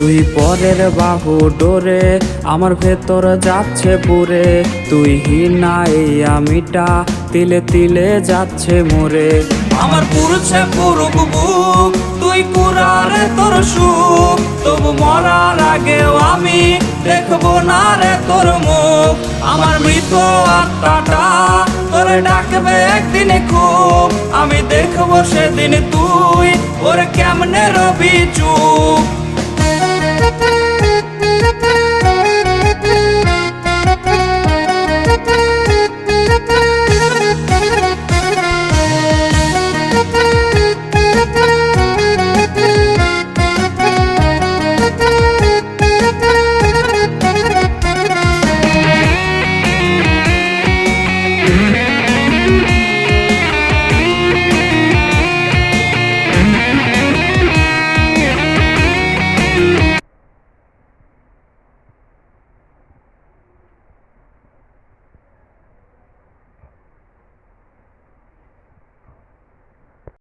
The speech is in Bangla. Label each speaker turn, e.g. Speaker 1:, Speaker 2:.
Speaker 1: তুই পরের বাহু ডোরে আমার ভেতর যাচ্ছে পুরে, তুই হিনা এই আমিটা তিলে তিলে যাচ্ছে মোরে।
Speaker 2: আমার পুরুষে পুরুক বুক, তুই কুরারে তোর সুখ, তবু মরার আগেও আমি দেখবো না রে তোর মুখ। আমার মৃত আত্মাটা তোরে ডাকবে একদিন খুব, আমি দেখবো সেদিন তুই ওরে কেমনে রবি চুপ।